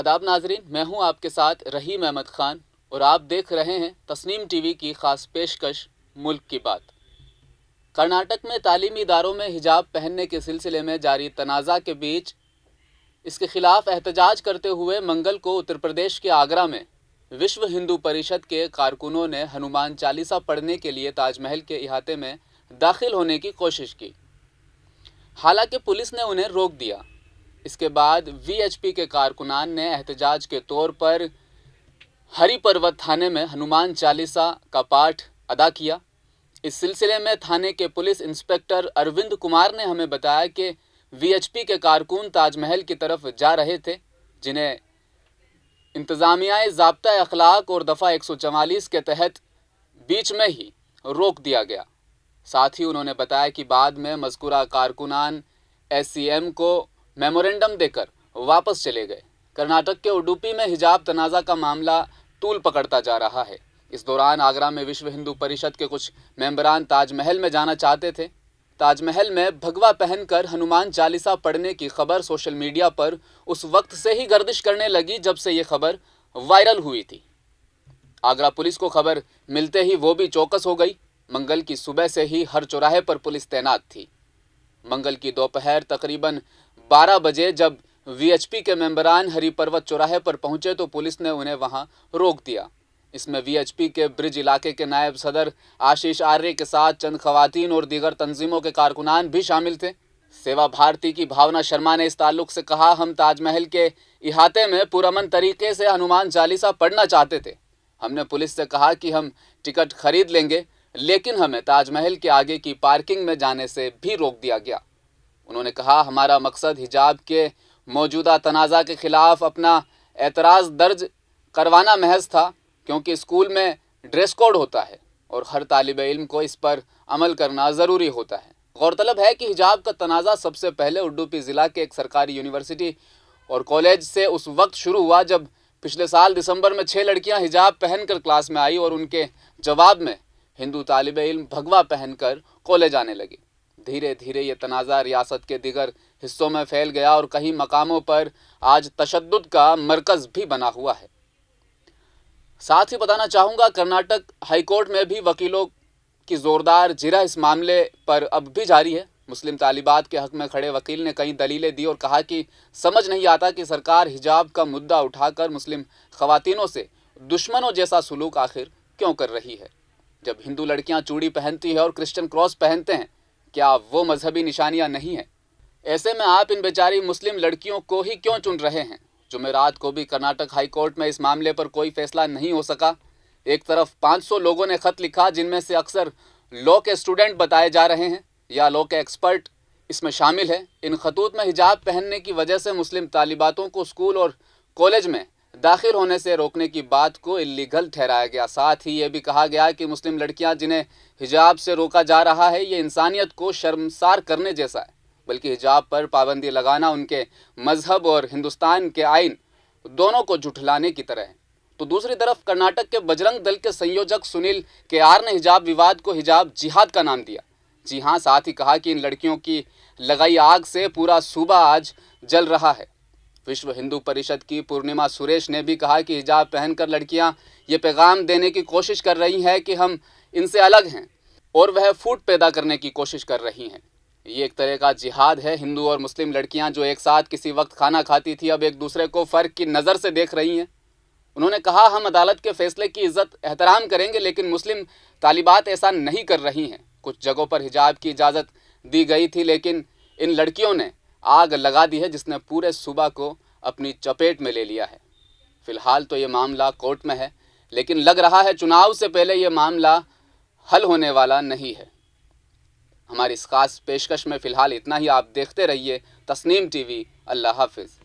आदाब नाजरीन, मैं हूं आपके साथ रहीम अहमद खान और आप देख रहे हैं तस्नीम टीवी की खास पेशकश मुल्क की बात। कर्नाटक में तालीमी इदारों में हिजाब पहनने के सिलसिले में जारी तनाज़ा के बीच इसके खिलाफ एहतजाज करते हुए मंगल को उत्तर प्रदेश के आगरा में विश्व हिंदू परिषद के कारकुनों ने हनुमान चालीसा पढ़ने के लिए ताजमहल के इहाते में दाखिल होने की कोशिश की। हालांकि पुलिस ने उन्हें रोक दिया। इसके बाद वीएचपी के कारकुनान ने एहतजाज के तौर पर हरि पर्वत थाने में हनुमान चालीसा का पाठ अदा किया। इस सिलसिले में थाने के पुलिस इंस्पेक्टर अरविंद कुमार ने हमें बताया कि वीएचपी के कारकुन ताजमहल की तरफ जा रहे थे, जिन्हें इंतज़ामिया ज़ाब्ता अखलाक और दफ़ा 144 के तहत बीच में ही रोक दिया गया। साथ ही उन्होंने बताया कि बाद में मज़कूरा कारकुनान एससीएम को मेमोरेंडम देकर वापस चले गए। कर्नाटक के उडुपी में हिजाब तनाज़ा का मामला तूल पकड़ता जा रहा है। इस दौरान आगरा में विश्व हिंदू परिषद के कुछ मेंबरान ताजमहल में जाना चाहते थे। ताजमहल में भगवा पहनकर हनुमान चालीसा पढ़ने की खबर सोशल मीडिया पर उस वक्त से ही गर्दिश करने लगी जब से ये खबर वायरल हुई थी। आगरा पुलिस को खबर मिलते ही वो भी चौकस हो गई। मंगल की सुबह से ही हर चौराहे पर पुलिस तैनात थी। मंगल की दोपहर तकरीबन 12 बजे जब वीएचपी के मेंबरान हरि पर्वत चौराहे पर पहुंचे तो पुलिस ने उन्हें वहां रोक दिया। इसमें वीएचपी के ब्रिज इलाके के नायब सदर आशीष आर्य के साथ चंद खवातीन और दीगर तंजीमों के कारकुनान भी शामिल थे। सेवा भारती की भावना शर्मा ने इस ताल्लुक से कहा, हम ताजमहल के इहाते में पुरअमन तरीके से हनुमान चालीसा पढ़ना चाहते थे। हमने पुलिस से कहा कि हम टिकट खरीद लेंगे, लेकिन हमें ताजमहल के आगे की पार्किंग में जाने से भी रोक दिया गया। उन्होंने कहा, हमारा मकसद हिजाब के मौजूदा तनाज़ा के खिलाफ अपना एतराज़ दर्ज करवाना महज था, क्योंकि स्कूल में ड्रेस कोड होता है और हर तालिब इल्म को इस पर अमल करना ज़रूरी होता है। गौरतलब है कि हिजाब का तनाज़ा सबसे पहले उडुपी ज़िला के एक सरकारी यूनिवर्सिटी और कॉलेज से उस वक्त शुरू हुआ जब पिछले साल दिसंबर में 6 लड़कियां हिजाब पहनकर क्लास में आई और उनके जवाब में हिंदू तालिब इल्म भगवा पहनकर कॉलेज आने लगी। धीरे धीरे ये तनाज़ा रियासत के दीगर हिस्सों में फैल गया और कई मकामों पर आज तशद्दुद का मरकज़ भी बना हुआ है। साथ ही बताना चाहूँगा, कर्नाटक हाईकोर्ट में भी वकीलों की ज़ोरदार जिरह इस मामले पर अब भी जारी है। मुस्लिम तालिबात के हक़ में खड़े वकील ने कई दलीलें दी और कहा कि समझ नहीं आता कि सरकार हिजाब का मुद्दा उठाकर मुस्लिम ख़वातीनों से दुश्मनों जैसा सलूक आखिर क्यों कर रही है। जब हिंदू लड़कियां चूड़ी पहनती है और क्रिश्चियन क्रॉस पहनते हैं, क्या वो मजहबी निशानियां नहीं हैं? ऐसे में आप इन बेचारी मुस्लिम लड़कियों को ही क्यों चुन रहे हैं? जुमेरात को भी कर्नाटक हाई कोर्ट में इस मामले पर कोई फैसला नहीं हो सका। एक तरफ 500 लोगों ने खत लिखा, जिनमें से अक्सर लॉ के स्टूडेंट बताए जा रहे हैं या लॉ के एक्सपर्ट इसमें शामिल है। इन खतूत में हिजाब पहनने की वजह से मुस्लिम तालिबातों को स्कूल और कॉलेज में दाखिल होने से रोकने की बात को इल्लीगल ठहराया गया। साथ ही ये भी कहा गया कि मुस्लिम लड़कियां जिन्हें हिजाब से रोका जा रहा है, ये इंसानियत को शर्मसार करने जैसा है, बल्कि हिजाब पर पाबंदी लगाना उनके मजहब और हिंदुस्तान के आइन दोनों को झुठलाने की तरह है। तो दूसरी तरफ कर्नाटक के बजरंग दल के संयोजक सुनील केआर ने हिजाब विवाद को हिजाब जिहाद का नाम दिया। जी हाँ, साथ ही कहा कि इन लड़कियों की लगाई आग से पूरा सूबा आज जल रहा है। विश्व हिंदू परिषद की पूर्णिमा सुरेश ने भी कहा कि हिजाब पहनकर लड़कियां ये पैगाम देने की कोशिश कर रही हैं कि हम इनसे अलग हैं और वह फूट पैदा करने की कोशिश कर रही हैं। ये एक तरह का जिहाद है। हिंदू और मुस्लिम लड़कियां जो एक साथ किसी वक्त खाना खाती थी, अब एक दूसरे को फ़र्क की नज़र से देख रही हैं। उन्होंने कहा, हम अदालत के फैसले की इज़्ज़त एहतराम करेंगे, लेकिन मुस्लिम तालिबात ऐसा नहीं कर रही हैं। कुछ जगहों पर हिजाब की इजाज़त दी गई थी, लेकिन इन लड़कियों ने आग लगा दी है, जिसने पूरे सूबा को अपनी चपेट में ले लिया है। फ़िलहाल तो ये मामला कोर्ट में है, लेकिन लग रहा है चुनाव से पहले ये मामला हल होने वाला नहीं है। हमारी इस खास पेशकश में फ़िलहाल इतना ही। आप देखते रहिए तस्नीम टीवी। अल्लाह हाफिज़।